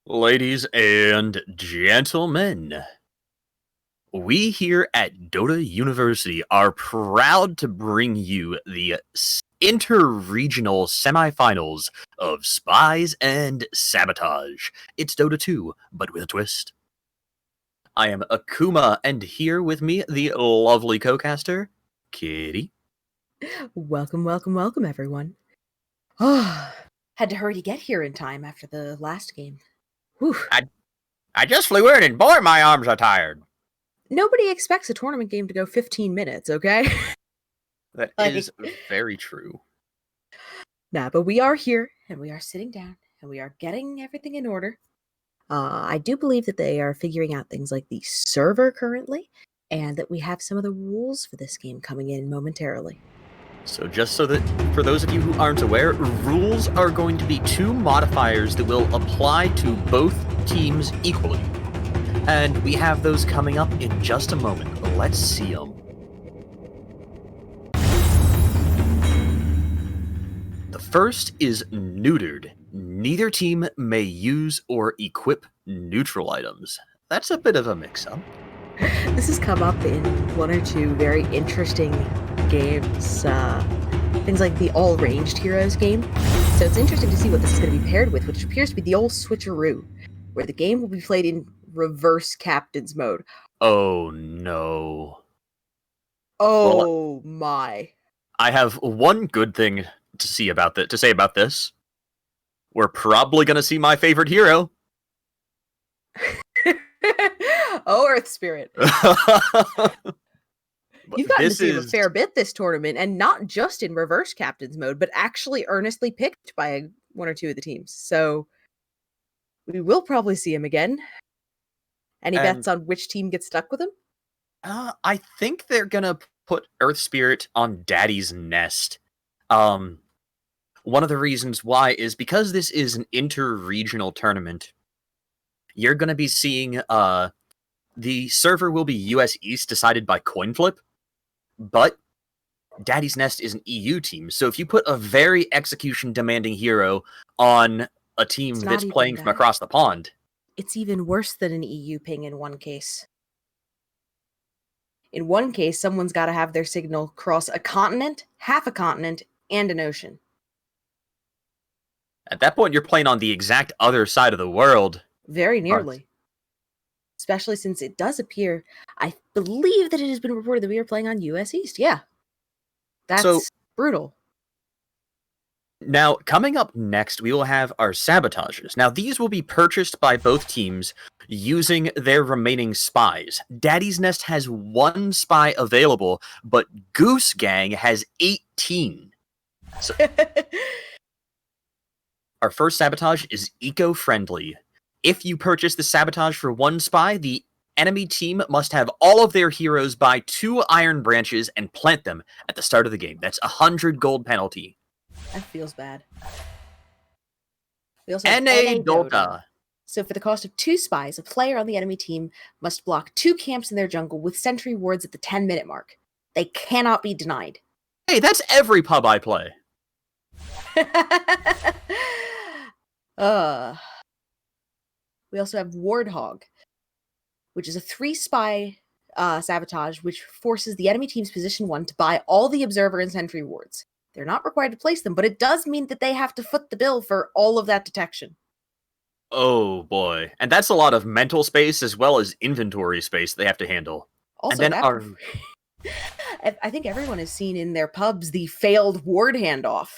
Ladies and gentlemen, we here at Dota University are proud to bring you the inter-regional semifinals of Spies and Sabotage. It's Dota 2, but with a twist. I am Akuma, and here with me, the lovely co-caster, Kitty. Welcome, everyone. Oh, had to hurry to get here in time after the last game. Whew. I just flew in, and boy, my arms are tired. Nobody expects a tournament game to go 15 minutes, okay? That is very true. Nah, but we are here, and we are sitting down, and we are getting everything in order. I do believe that they are figuring out things like the server currently, and that we have some of the rules for this game coming in momentarily. So just so that, for those of you who aren't aware, rules are going to be two modifiers that will apply to both teams equally. And we have those coming up in just a moment. Let's see them. The first is neutered. Neither team may use or equip neutral items. That's a bit of a mix-up. This has come up in one or two very interesting games, things like the all-ranged heroes game. So it's interesting to see what this is going to be paired with, which appears to be the old switcheroo, where the game will be played in reverse captain's mode. Oh no. Oh my. I have one good thing to say about this. We're probably going to see my favorite hero. Oh, Earth Spirit. You've gotten to see him a fair bit this tournament, and not just in reverse captain's mode, but actually earnestly picked by one or two of the teams. So we will probably see him again. Any bets on which team gets stuck with him? I think they're gonna put Earth Spirit on Daddy's Nest. One of the reasons why is because this is an inter-regional tournament. You're gonna be seeing the server will be US East decided by coin flip, but Daddy's Nest is an EU team. So if you put a very execution-demanding hero on a team that's playing from across the pond, it's even worse than an EU ping in one case. In one case, someone's got to have their signal cross a continent, half a continent, and an ocean. At that point, you're playing on the exact other side of the world. Very nearly. Especially since it does appear, I believe that it has been reported that we are playing on US East. Yeah. That's brutal. Now, coming up next, we will have our Sabotages. Now, these will be purchased by both teams using their remaining spies. Daddy's Nest has 1 spy available, but Goose Gang has 18. So, our first Sabotage is eco-friendly. If you purchase the Sabotage for 1 spy, the enemy team must have all of their heroes buy 2 iron branches and plant them at the start of the game. That's 100 gold penalty. That feels bad. We also have NA Dota. So for the cost of 2 spies, a player on the enemy team must block 2 camps in their jungle with sentry wards at the 10-minute mark. They cannot be denied. Hey, that's every pub I play. We also have Wardhog, which is a 3-spy sabotage, which forces the enemy team's position 1 to buy all the observer and sentry wards. They're not required to place them, but it does mean that they have to foot the bill for all of that detection. Oh boy. And that's a lot of mental space as well as inventory space they have to handle. Also, and then I think everyone has seen in their pubs the failed ward handoff.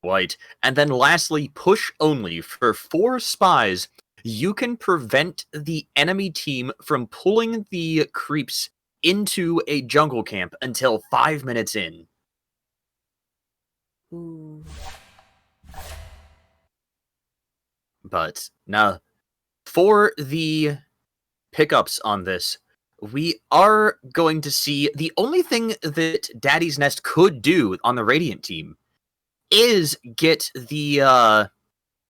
Right. And then lastly, push only. For 4 spies, you can prevent the enemy team from pulling the creeps into a jungle camp until 5 minutes in. Ooh. But now, for the pickups on this, we are going to see the only thing that Daddy's Nest could do on the Radiant team is get the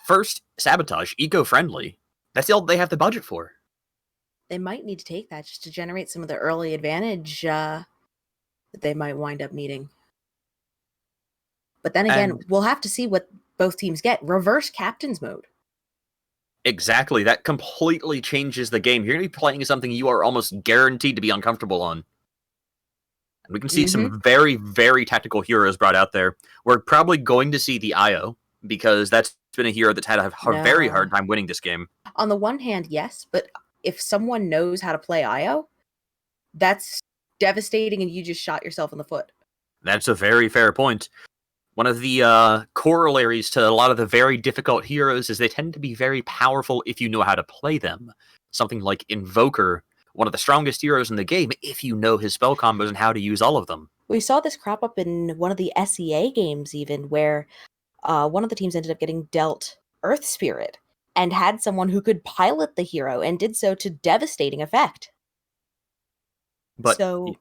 first Sabotage eco-friendly. That's all they have the budget for. They might need to take that just to generate some of the early advantage that they might wind up needing. But then again, we'll have to see what both teams get. Reverse captain's mode. Exactly. That completely changes the game. You're going to be playing something you are almost guaranteed to be uncomfortable on. And we can see Mm-hmm. some very, very tactical heroes brought out there. We're probably going to see the IO, because that's been a hero that's had a very No. hard time winning this game. On the one hand, yes, but if someone knows how to play IO, that's devastating and you just shot yourself in the foot. That's a very fair point. One of the corollaries to a lot of the very difficult heroes is they tend to be very powerful if you know how to play them. Something like Invoker, one of the strongest heroes in the game, if you know his spell combos and how to use all of them. We saw this crop up in one of the SEA games, even, where one of the teams ended up getting dealt Earth Spirit and had someone who could pilot the hero and did so to devastating effect. But So,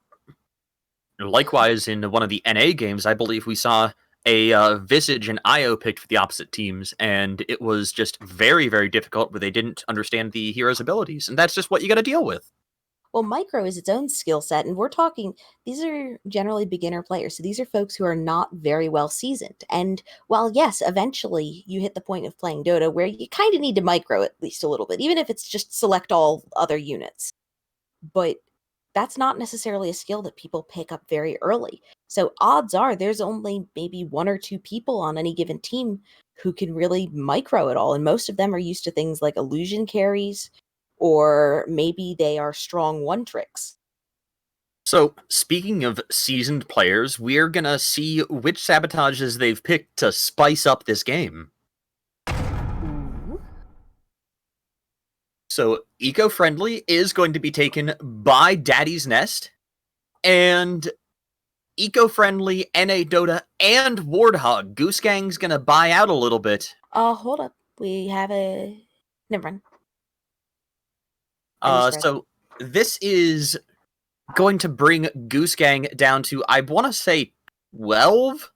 likewise, in one of the NA games, I believe we saw a Visage and IO picked for the opposite teams, and it was just very, very difficult where they didn't understand the hero's abilities, and that's just what you gotta deal with. well, Micro is its own skill set, and we're talking, these are generally beginner players. So these are folks who are not very well seasoned. And while, yes, eventually you hit the point of playing Dota where you kind of need to micro at least a little bit, even if it's just select all other units. But that's not necessarily a skill that people pick up very early. So odds are there's only maybe one or two people on any given team who can really micro it all. And most of them are used to things like illusion carries, or maybe they are strong one tricks. So, speaking of seasoned players, we're gonna see which sabotages they've picked to spice up this game. Ooh. So, Eco-Friendly is going to be taken by Daddy's Nest, and Eco-Friendly, NA Dota, and Warthog. Goose Gang's gonna buy out a little bit. Hold up. We have a... Never mind. I misread. So this is going to bring Goose Gang down to, I want to say, 12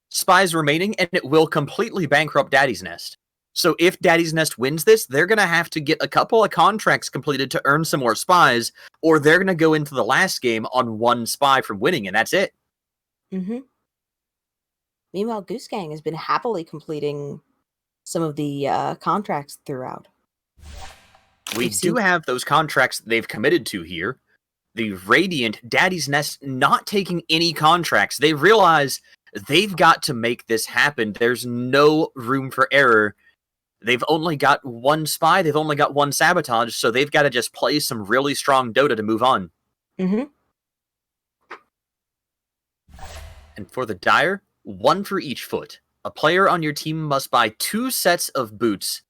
spies remaining, and it will completely bankrupt Daddy's Nest. So if Daddy's Nest wins this, they're going to have to get a couple of contracts completed to earn some more spies, or they're going to go into the last game on 1 spy from winning, and that's it. Mm-hmm. Meanwhile, Goose Gang has been happily completing some of the contracts throughout. We do have those contracts they've committed to here. The Radiant, Daddy's Nest, not taking any contracts. They realize they've got to make this happen. There's no room for error. They've only got 1 spy, they've only got 1 sabotage, so they've got to just play some really strong Dota to move on. Mm-hmm. And for the Dire, 1 for each foot. A player on your team must buy 2 sets of boots,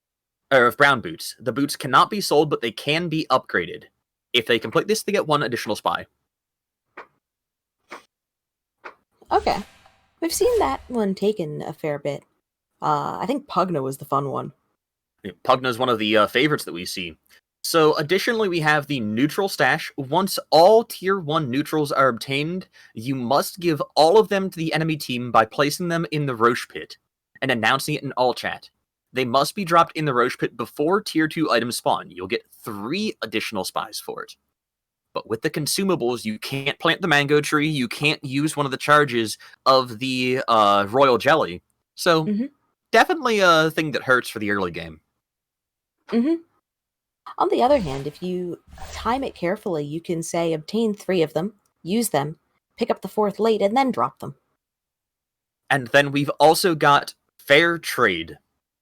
or of brown boots. The boots cannot be sold, but they can be upgraded. If they complete this, they get 1 additional spy. Okay. We've seen that one taken a fair bit. I think Pugna was the fun one. Pugna is one of the favorites that we see. So, additionally, we have the neutral stash. Once all tier 1 neutrals are obtained, you must give all of them to the enemy team by placing them in the Roche Pit and announcing it in all chat. They must be dropped in the Roche Pit before tier 2 items spawn. You'll get 3 additional spies for it. But with the consumables, you can't plant the mango tree, you can't use one of the charges of the royal jelly. So, definitely a thing that hurts for the early game. Mm-hmm. On the other hand, if you time it carefully, you can say obtain 3 of them, use them, pick up the 4th late, and then drop them. And then we've also got fair trade.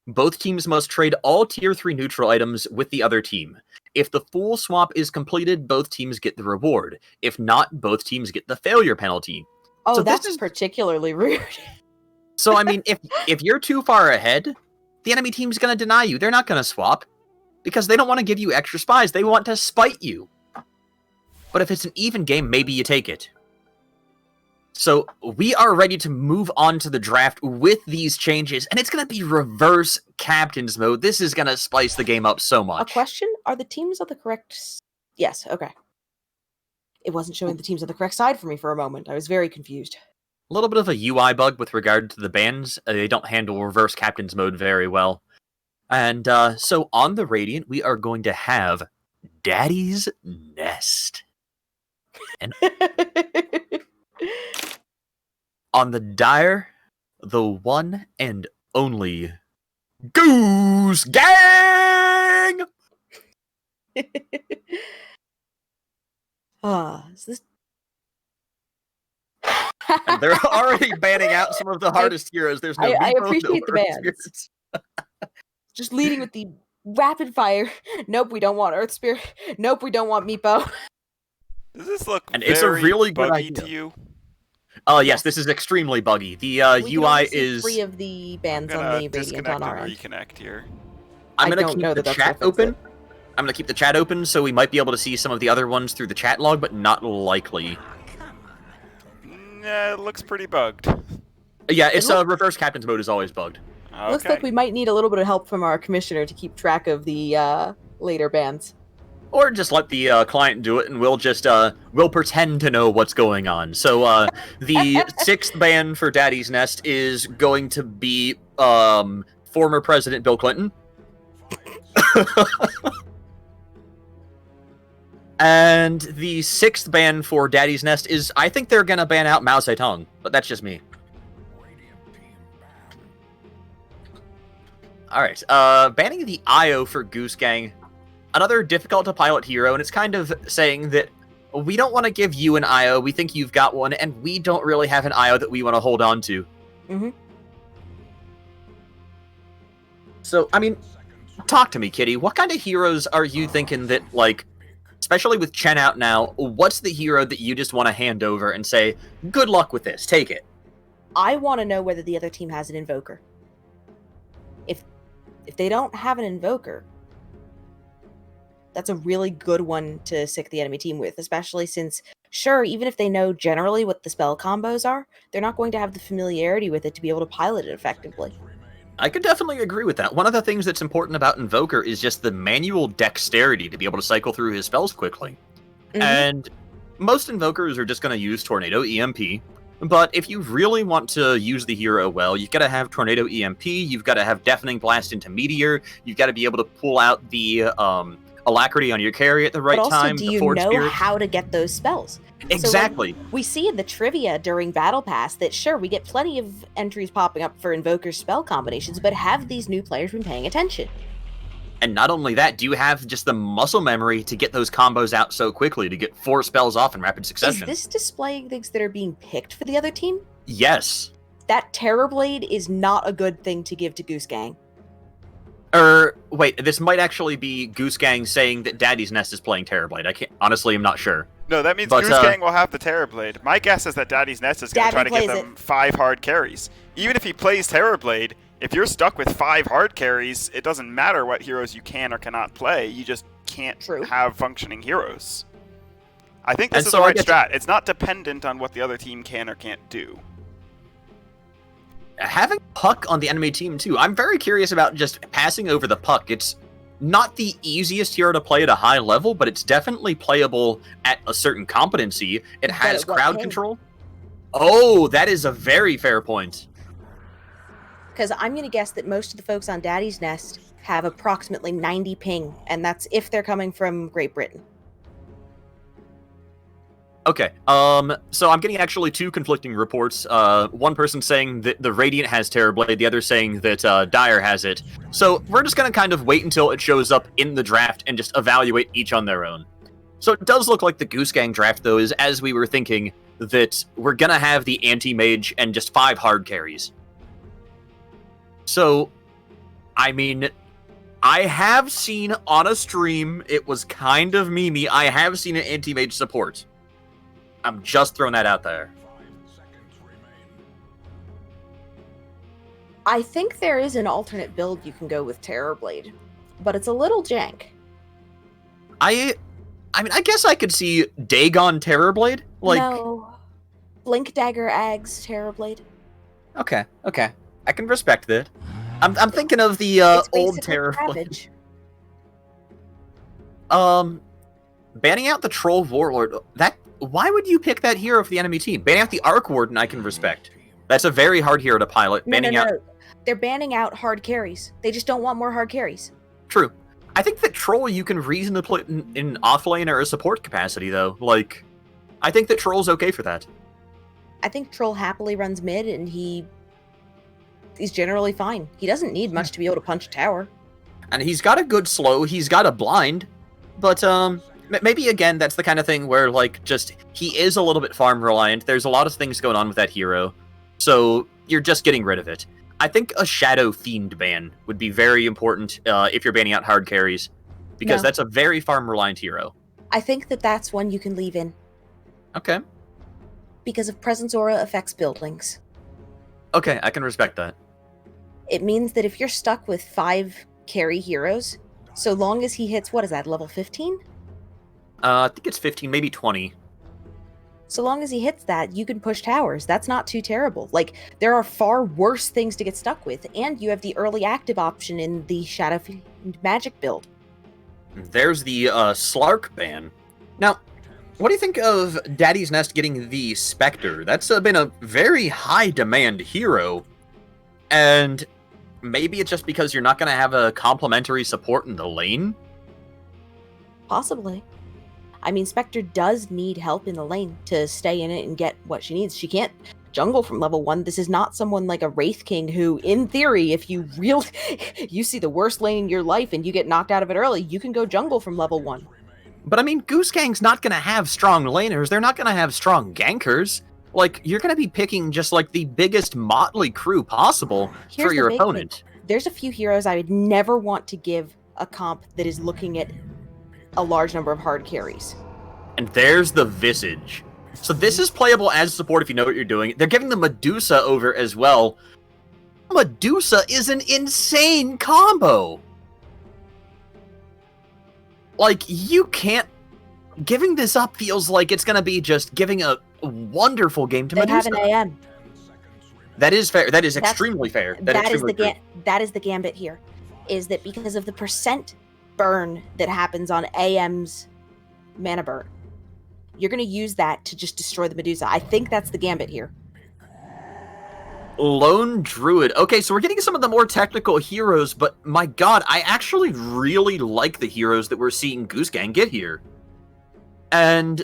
Both teams must trade all tier 3 neutral items with the other team. If the full swap is completed, both teams get the reward. If not, both teams get the failure penalty. Oh, so that's particularly rude. So, I mean, if you're too far ahead, the enemy team's going to deny you. They're not going to swap, because they don't want to give you extra spies. They want to spite you. But if it's an even game, maybe you take it. So, we are ready to move on to the draft with these changes, and it's going to be reverse captain's mode. This is going to spice the game up so much. A question? Are the teams on the correct... Yes, okay. It wasn't showing the teams on the correct side for me for a moment. I was very confused. A little bit of a UI bug with regard to the bans. They don't handle reverse captain's mode very well. And so on the Radiant, we are going to have Daddy's Nest. And on the Dire, the one and only Goose Gang! King! Is this... And they're already banning out some of the hardest heroes. There's no I Meepo, appreciate no the Earth bans. Spirits. Just leading with the rapid fire. Nope, we don't want Earth Spirit. Nope, we don't want Meepo. Does this look And very it's a really good buggy idea. to you? Oh, yes, Yes. this is extremely buggy. The We can UI only see is... 3 of the bans I'm on gonna the Radiant disconnect on our and end. reconnect here. I'm I going to don't keep know the that that's chat gonna fix open. it. I'm going to keep the chat open so we might be able to see some of the other ones through the chat log, but not likely. Yeah, it looks pretty bugged. Yeah, it's looks- reverse captain's mode is always bugged. Okay. Looks like we might need a little bit of help from our commissioner to keep track of the later bans. Or just let the client do it, and we'll just we'll pretend to know what's going on. So the 6th ban for Daddy's Nest is going to be former President Bill Clinton. And the 6th ban for Daddy's Nest is, I think they're gonna ban out Mao Zedong, but that's just me. Alright, banning the IO for Goose Gang. Another difficult to pilot hero, and it's kind of saying that we don't want to give you an IO, we think you've got one, and we don't really have an IO that we want to hold on to. Mm-hmm. So, I mean, talk to me, Kitty. What kind of heroes are you thinking that, like, especially with Chen out now, what's the hero that you just want to hand over and say, good luck with this, take it? I want to know whether the other team has an Invoker. If they don't have an Invoker, that's a really good one to sick the enemy team with, especially since, sure, even if they know generally what the spell combos are, they're not going to have the familiarity with it to be able to pilot it effectively. I could definitely agree with that. One of the things that's important about Invoker is just the manual dexterity to be able to cycle through his spells quickly. Mhm. And most Invokers are just going to use Tornado EMP, but if you really want to use the hero well, you've got to have Tornado EMP, you've got to have Deafening Blast into Meteor, you've got to be able to pull out the Alacrity on your carry at the right but also, time. do the you Forward know Spirit. how to get those spells? Exactly. We see in the trivia during Battle Pass that, sure, we get plenty of entries popping up for Invoker's spell combinations, but have these new players been paying attention? And not only that, do you have just the muscle memory to get those combos out so quickly, to get 4 spells off in rapid succession? Is this displaying things that are being picked for the other team? Yes. That Terrorblade is not a good thing to give to Goose Gang. Wait, this might actually be Goose Gang saying that Daddy's Nest is playing Terrorblade. I'm not sure. No, that means But, Goose Gang will have the Terrorblade. My guess is that Daddy's Nest is going to try to give them 5 hard carries. Even if he plays Terrorblade, if you're stuck with 5 hard carries, it doesn't matter what heroes you can or cannot play. You just can't have functioning heroes. I think this is the right strat. It's not dependent on what the other team can or can't do. Having Puck on the enemy team, too. I'm very curious about just passing over the Puck. It's not the easiest hero to play at a high level, but it's definitely playable at a certain competency. It has crowd control. Oh, that is a very fair point. Because I'm going to guess that most of the folks on Daddy's Nest have approximately 90 ping, and that's if they're coming from Great Britain. Okay, so I'm getting actually 2 conflicting reports. One person saying that the Radiant has Terrorblade, the other saying that Dire has it. So we're just going to kind of wait until it shows up in the draft and just evaluate each on their own. So it does look like the Goose Gang draft, though, is as we were thinking, that we're going to have the Anti-Mage and just 5 hard carries. So, I mean, I have seen on a stream, it was kind of memey, I have seen an Anti-Mage support. I'm just throwing that out there. I think there is an alternate build you can go with Terrorblade, but it's a little jank. I mean, I guess I could see Dagon Terrorblade. Like, no. Blink Dagger Ags Terrorblade. Okay. I can respect that. I'm thinking of the old Terrorblade. Banning out the Troll Warlord, why would you pick that hero for the enemy team? Banning out the Arc Warden, I can respect. That's a very hard hero to pilot. No. They're banning out hard carries. They just don't want more hard carries. True. I think that Troll you can reasonably play in offlane or a support capacity, though. Like, I think that Troll's okay for that. I think Troll happily runs mid, and he's generally fine. He doesn't need much to be able to punch a tower. And he's got a good slow, he's got a blind, but maybe again that's the kind of thing where like just he is a little bit farm reliant. There's a lot of things going on with that hero, so you're just getting rid of it. I think a Shadow Fiend ban would be very important if you're banning out hard carries, because that's a very farm reliant hero. I think that's one you can leave in. Okay. Because of Presence Aura affects buildings. Okay, I can respect that. It means that if you're stuck with 5 carry heroes, so long as he hits, what is that, level 15? I think it's 15, maybe 20. So long as he hits that, you can push towers. That's not too terrible. Like, there are far worse things to get stuck with, and you have the early active option in the Shadow Fiend magic build. There's the Slark ban. Now, what do you think of Daddy's Nest getting the Spectre? That's been a very high demand hero, and maybe it's just because you're not going to have a complementary support in the lane? Possibly. I mean, Spectre does need help in the lane to stay in it and get what she needs. She can't jungle from level 1. This is not someone like a Wraith King who, in theory, if you see the worst lane in your life and you get knocked out of it early, you can go jungle from level 1. But I mean, Goose Gang's not going to have strong laners. They're not going to have strong gankers. Like, you're going to be picking just like the biggest motley crew possible for your opponent. There's a few heroes I would never want to give a comp that is looking at a large number of hard carries. And there's the Visage. So this is playable as support if you know what you're doing. They're giving the Medusa over as well. Medusa is an insane combo. Like, you can't... Giving this up feels like it's going to be just giving a wonderful game to Medusa. They have an AM. That is fair. That is extremely fair. That is the gambit here. Is that because of the percent burn that happens on AM's mana burn, you're going to use that to just destroy the Medusa. I think that's the gambit here. Lone Druid. Okay, so we're getting some of the more technical heroes, but my god, I actually really like the heroes that we're seeing Goose Gang get here. And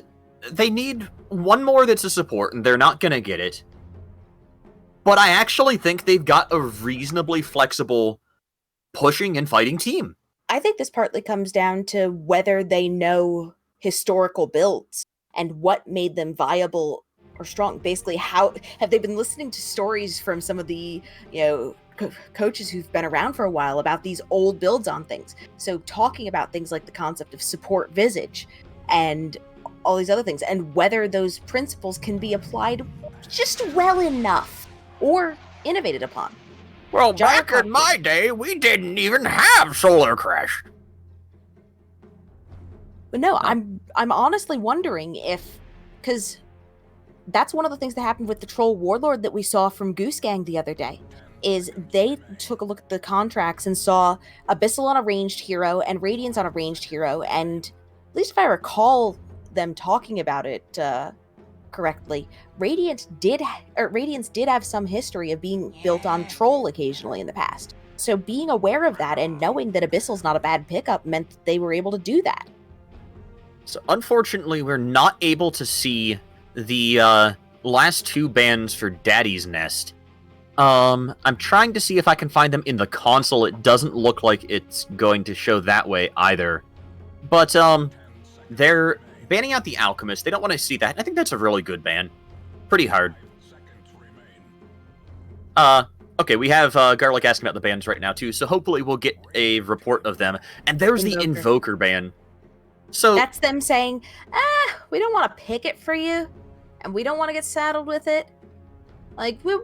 they need one more that's a support, and they're not going to get it. But I actually think they've got a reasonably flexible pushing and fighting team. I think this partly comes down to whether they know historical builds and what made them viable or strong. Basically, how have they been listening to stories from some of the, coaches who've been around for a while about these old builds on things. So talking about things like the concept of support Visage and all these other things, and whether those principles can be applied just well enough or innovated upon. Well, back in my day, we didn't even have Solar Crash. But no, I'm honestly wondering if, because that's one of the things that happened with the Troll Warlord that we saw from Goose Gang the other day, is they took a look at the contracts and saw Abyssal on a ranged hero and Radiance on a ranged hero, and at least if I recall them talking about it correctly, Radiance did have some history of being built on Troll occasionally in the past. So being aware of that and knowing that Abyssal's not a bad pickup meant that they were able to do that. So unfortunately, we're not able to see the last 2 bans for Daddy's Nest. I'm trying to see if I can find them in the console. It doesn't look like it's going to show that way either. But they're banning out the Alchemist. They don't want to see that. I think that's a really good ban. Pretty hard. Okay, we have Garlic asking about the bans right now too, so hopefully we'll get a report of them. And there's the Invoker ban. So that's them saying, we don't want to pick it for you, and we don't want to get saddled with it. Like, we're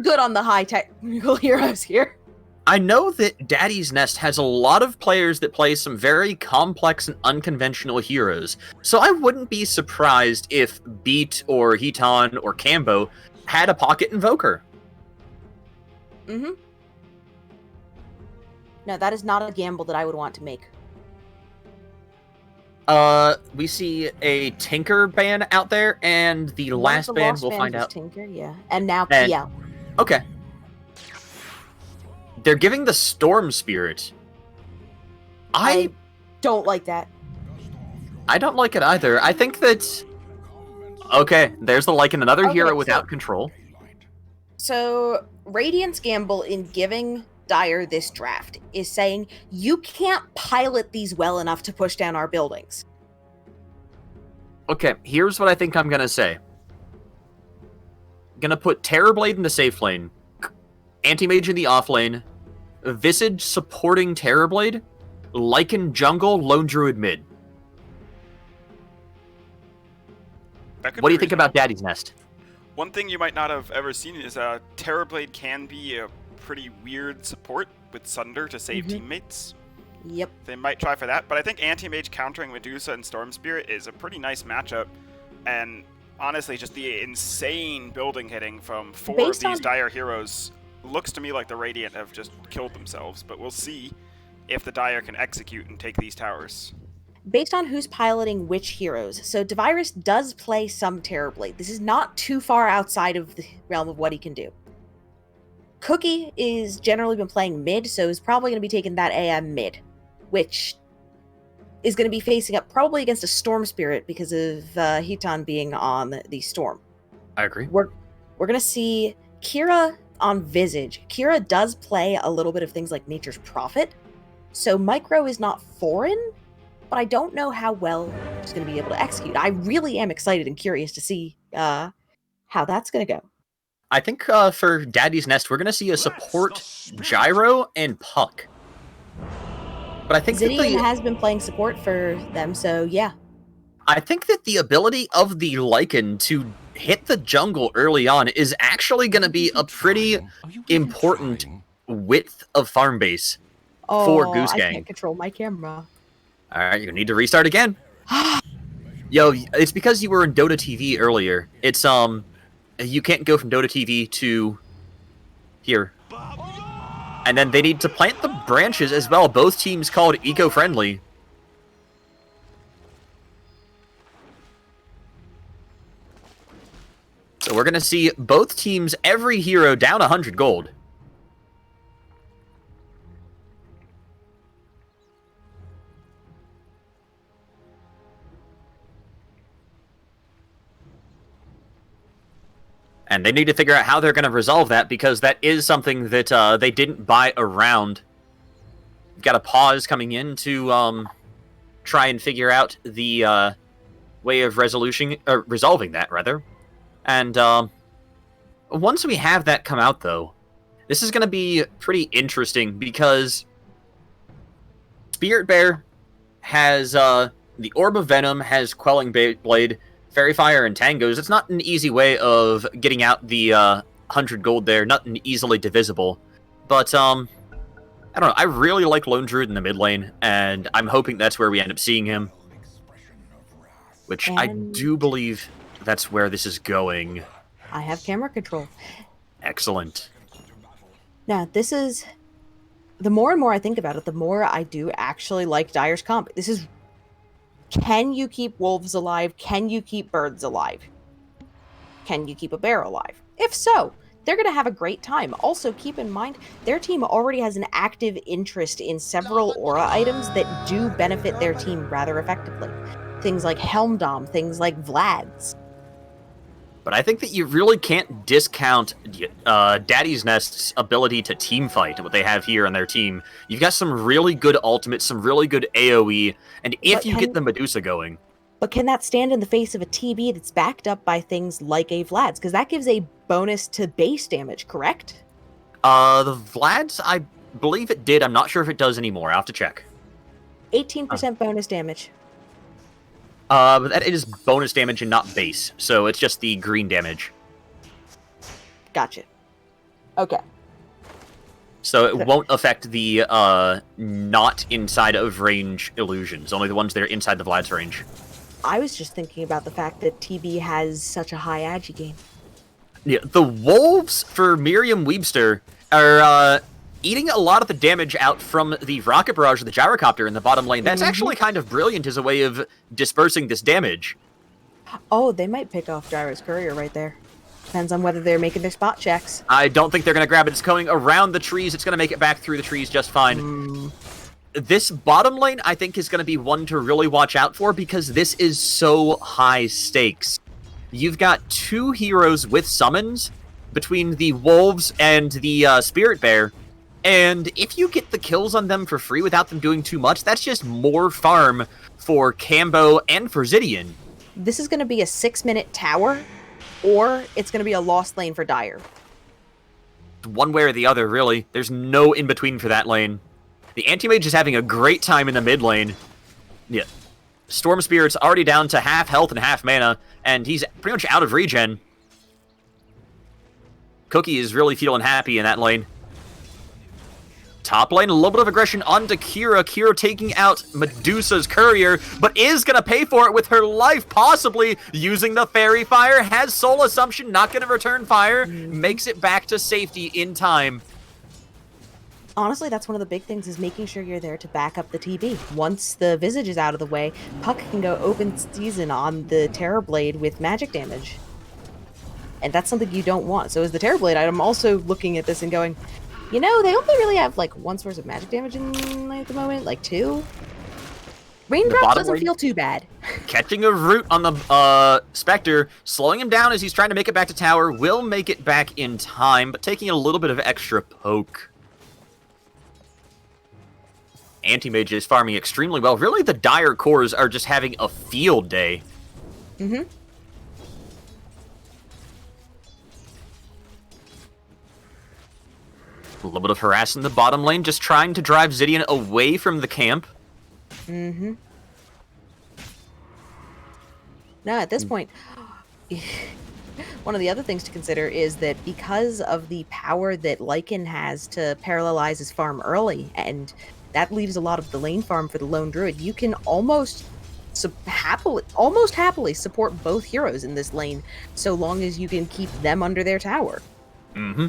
good on the high technical heroes here. I know that Daddy's Nest has a lot of players that play some very complex and unconventional heroes, so I wouldn't be surprised if Beat or Heaton or Cambo had a pocket Invoker. Mm-hmm. No, that is not a gamble that I would want to make. We see a Tinker ban out there, and the last ban we'll find out. Tinker, yeah. And now PL. Okay. They're giving the Storm Spirit. I don't like that. I don't like it either. I think that... Okay, there's the like in another hero without control. So, Radiant's gamble in giving Dire this draft is saying, you can't pilot these well enough to push down our buildings. Okay, here's what I think I'm gonna say. Gonna put Terrorblade in the safe lane, Anti-Mage in the off lane, Visage supporting Terrorblade, Lycan jungle, Lone Druid mid. What do you think about Daddy's Nest? One thing you might not have ever seen is Terrorblade can be a pretty weird support with Sunder to save teammates. Yep. They might try for that, but I think Anti-Mage countering Medusa and Storm Spirit is a pretty nice matchup, and honestly, just the insane building hitting from four of these Dire heroes looks to me like the Radiant have just killed themselves, but we'll see if the Dire can execute and take these towers. Based on who's piloting which heroes, so Devirus does play some Terrorblade. This is not too far outside of the realm of what he can do. Cookie is generally been playing mid, so is probably going to be taking that AM mid, which is going to be facing up probably against a Storm Spirit because of Hitan being on the Storm. I agree. We're going to see Kira on Visage. Kira does play a little bit of things like Nature's Prophet, so Micro is not foreign, but I don't know how well she's going to be able to execute. I really am excited and curious to see how that's going to go. I think for Daddy's Nest, we're going to see a support Gyro and Puck. But I think Zidian has been playing support for them, so yeah. I think that the ability of the Lycan to hit the jungle early on is actually going to be a pretty important width of farm base for Goose Gang. I can't control my camera. Alright, you need to restart again. Yo, it's because you were in Dota TV earlier. It's, you can't go from Dota TV to here. And then they need to plant the branches as well. Both teams called eco-friendly. So we're going to see both teams, every hero down 100 gold. And they need to figure out how they're going to resolve that, because that is something that they didn't buy around. Got a pause coming in to try and figure out the way of resolving that, rather. And once we have that come out, though, this is going to be pretty interesting, because Spirit Bear has the Orb of Venom, has Quelling Blade, Fairy Fire, and Tangos. It's not an easy way of getting out the 100 gold there, not an easily divisible. But, I don't know, I really like Lone Druid in the mid lane, and I'm hoping that's where we end up seeing him. Which I do believe that's where this is going. I have camera control. Excellent. Now, this is... The more and more I think about it, the more I do actually like Dire's comp. This is... Can you keep wolves alive? Can you keep birds alive? Can you keep a bear alive? If so, they're going to have a great time. Also, keep in mind, their team already has an active interest in several aura items that do benefit their team rather effectively. Things like Helm Dom, things like Vlad's. But I think that you really can't discount Daddy's Nest's ability to team fight, what they have here on their team. You've got some really good ultimates, some really good AoE, and if you get the Medusa going... But can that stand in the face of a TB that's backed up by things like a Vlad's? Because that gives a bonus to base damage, correct? The Vlad's, I believe it did. I'm not sure if it does anymore. I'll have to check. 18% bonus damage. But that is bonus damage and not base, so it's just the green damage. Gotcha. Okay. So it won't affect the not inside of range illusions, only the ones that are inside the Vlad's range. I was just thinking about the fact that TB has such a high agi game. Yeah, the wolves for Miriam Weebster are eating a lot of the damage out from the rocket barrage of the gyrocopter in the bottom lane. That's actually kind of brilliant as a way of dispersing this damage. Oh, they might pick off Gyro's courier right there. Depends on whether they're making their spot checks. I don't think they're going to grab it. It's going around the trees. It's going to make it back through the trees just fine. This bottom lane, I think, is going to be one to really watch out for, because this is so high stakes. You've got two heroes with summons between the wolves and the Spirit Bear. And if you get the kills on them for free without them doing too much, that's just more farm for Cambo and for Zidian. This is going to be a 6-minute tower, or it's going to be a lost lane for Dire. One way or the other, really. There's no in-between for that lane. The Anti-Mage is having a great time in the mid lane. Yeah. Storm Spirit's already down to half health and half mana, and he's pretty much out of regen. Cookie is really feeling happy in that lane. Top lane, a little bit of aggression onto Kira. Kira taking out Medusa's courier, but is going to pay for it with her life, possibly using the Fairy Fire. Has Soul Assumption, not going to return fire. Makes it back to safety in time. Honestly, that's one of the big things, is making sure you're there to back up the TB. Once the Visage is out of the way, Puck can go open season on the Terrorblade with magic damage. And that's something you don't want. So as the Terrorblade, I'm also looking at this and going, you know, they only really have, like, one source of magic damage in at the moment, like 2. Raindrops doesn't feel too bad. Catching a root on the Spectre, slowing him down as he's trying to make it back to tower, will make it back in time, but taking a little bit of extra poke. Anti-Mage is farming extremely well. Really, the Dire cores are just having a field day. Mm-hmm. A little bit of harassing the bottom lane, just trying to drive Zidian away from the camp. Mm-hmm. Now, at this point, one of the other things to consider is that because of the power that Lycan has to parallelize his farm early, and that leaves a lot of the lane farm for the Lone Druid, you can almost happily support both heroes in this lane, so long as you can keep them under their tower. Mm-hmm.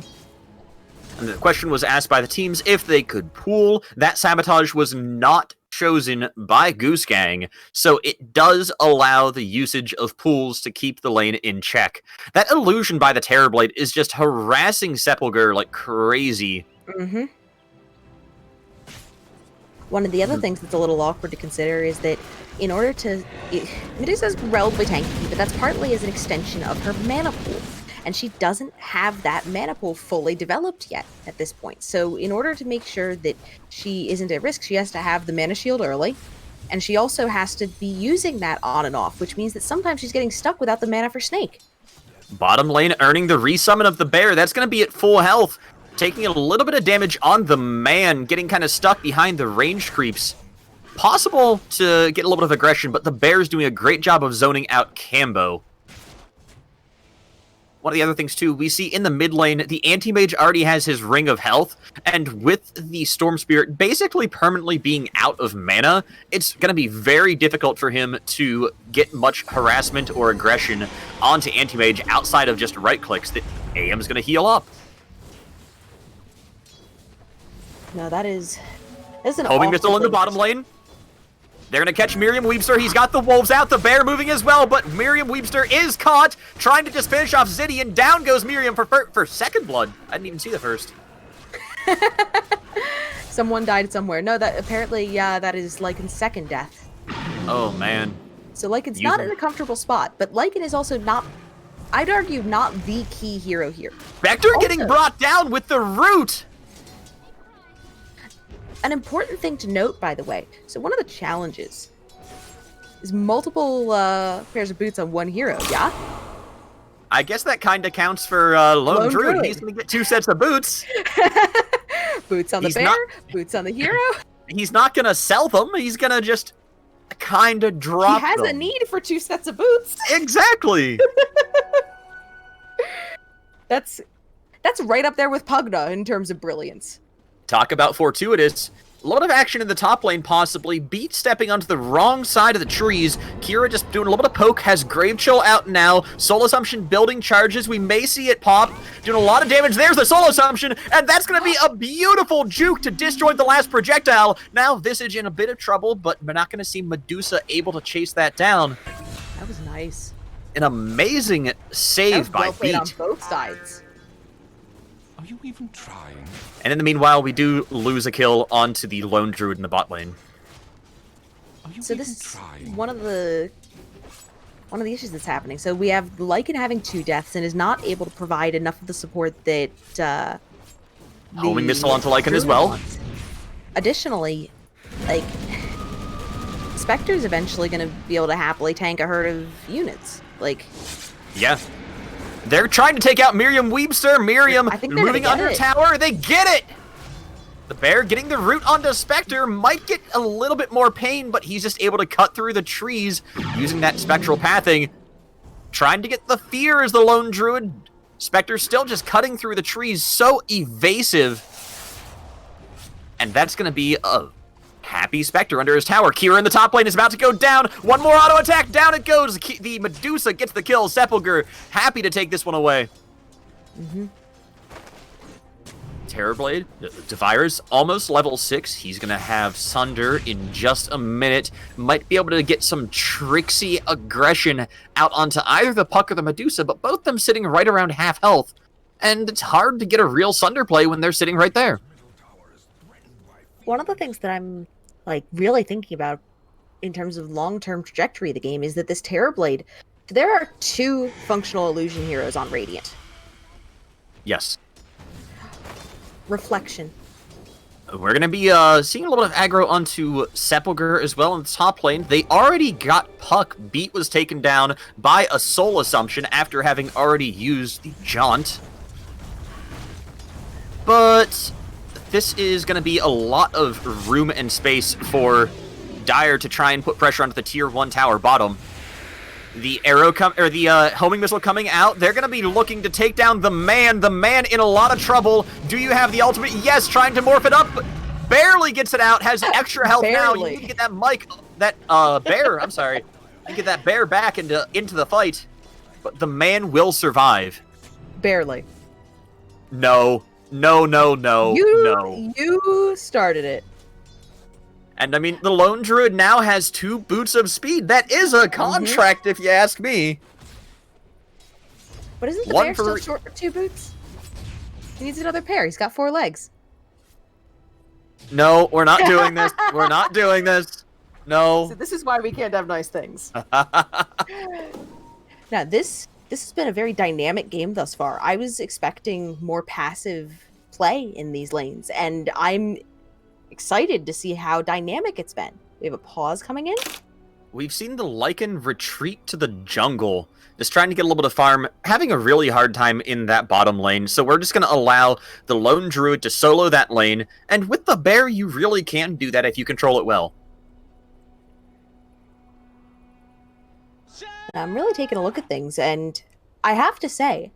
And the question was asked by the teams if they could pool. That Sabotage was not chosen by Goose Gang, so it does allow the usage of pools to keep the lane in check. That illusion by the Terrorblade is just harassing Sepulchre like crazy. Mm-hmm. One of the other things that's a little awkward to consider is that in order to... Medusa's relatively tanky, but that's partly as an extension of her mana pool. And she doesn't have that mana pool fully developed yet at this point. So in order to make sure that she isn't at risk, she has to have the mana shield early. And she also has to be using that on and off, which means that sometimes she's getting stuck without the mana for Snake. Bottom lane earning the resummon of the bear. That's going to be at full health. Taking a little bit of damage on the man, getting kind of stuck behind the range creeps. Possible to get a little bit of aggression, but the bear's doing a great job of zoning out Cambo. One of the other things, too, we see in the mid lane, the Anti-Mage already has his Ring of Health, and with the Storm Spirit basically permanently being out of mana, it's going to be very difficult for him to get much harassment or aggression onto Anti-Mage outside of just right-clicks. The AM's going to heal up. No, that is an Homing missile in the bottom lane. They're going to catch Miriam Weebster. He's got the wolves out. The bear moving as well, but Miriam Weebster is caught, trying to just finish off Zidian. Down goes Miriam for second blood. I didn't even see the first. Someone died somewhere. No, that apparently, yeah, that is Lycan's second death. Oh, man. So Lycan's not in a comfortable spot, but Lycan is also not, I'd argue, not the key hero here. Spectre getting brought down with the root! An important thing to note, by the way, so one of the challenges is multiple pairs of boots on one hero, yeah? I guess that kind of counts for Lone Druid. He's going to get 2 sets of boots. Boots on the bear, boots on the hero. He's not going to sell them. He's going to just kind of drop them. He has a need for 2 sets of boots. Exactly. That's right up there with Pugna in terms of brilliance. Talk about fortuitous. A lot of action in the top lane, possibly. Beat stepping onto the wrong side of the trees. Kira just doing a little bit of poke. Has Grave Chill out now. Soul Assumption building charges. We may see it pop. Doing a lot of damage. There's the Soul Assumption. And that's going to be a beautiful juke to disjoint the last projectile. Now Visage in a bit of trouble, but we're not going to see Medusa able to chase that down. That was nice. An amazing save by Beat. On both sides. Are you even trying? And in the meanwhile, we do lose a kill onto the Lone Druid in the bot lane. So this is one of the issues that's happening. So we have Lycan having 2 deaths and is not able to provide enough of the support that Homing missile onto Lycan as well. Additionally, like, Spectre's eventually going to be able to happily tank a herd of units. Like, yeah. They're trying to take out Miriam Weebster. Miriam moving under tower. They get it! The bear getting the root onto Spectre might get a little bit more pain, but he's just able to cut through the trees using that spectral pathing. Trying to get the fear as the lone druid. Spectre's still just cutting through the trees, so evasive. And that's going to be a happy Spectre under his tower. Kira in the top lane is about to go down. One more auto attack. Down it goes. The Medusa gets the kill. Sepulcher happy to take this one away. Terrorblade, Defire's almost level 6. He's going to have Sunder in just a minute. Might be able to get some tricksy aggression out onto either the Puck or the Medusa, but both them sitting right around half health. And it's hard to get a real Sunder play when they're sitting right there. One of the things that I'm like really thinking about in terms of long-term trajectory of the game is that this Terrorblade, there are 2 functional illusion heroes on Radiant. Yes. Reflection. We're going to be seeing a little bit of aggro onto Sepulcher as well in the top lane. They already got Puck. Beat was taken down by a Soul Assumption after having already used the Jaunt. But this is going to be a lot of room and space for Dire to try and put pressure onto the tier 1 tower bottom. The homing missile coming out. They're going to be looking to take down the man. The man in a lot of trouble. Do you have the ultimate? Yes, trying to morph it up. Barely gets it out. Has extra health now. You need to get that bear. I'm sorry. You get that bear back into the fight. But the man will survive. Barely. No. No. You started it. And, I mean, the Lone Druid now has 2 boots of speed. That is a contract, if you ask me. But isn't the bear still short of 2 boots? He needs another pair. He's got 4 legs. No, we're not doing this. We're not doing this. No. So this is why we can't have nice things. Now, this has been a very dynamic game thus far. I was expecting more passive play in these lanes, and I'm excited to see how dynamic it's been. We have a pause coming in. We've seen the Lycan retreat to the jungle, just trying to get a little bit of farm, having a really hard time in that bottom lane, so we're just going to allow the Lone Druid to solo that lane, and with the bear, you really can do that if you control it well. I'm really taking a look at things, and I have to say,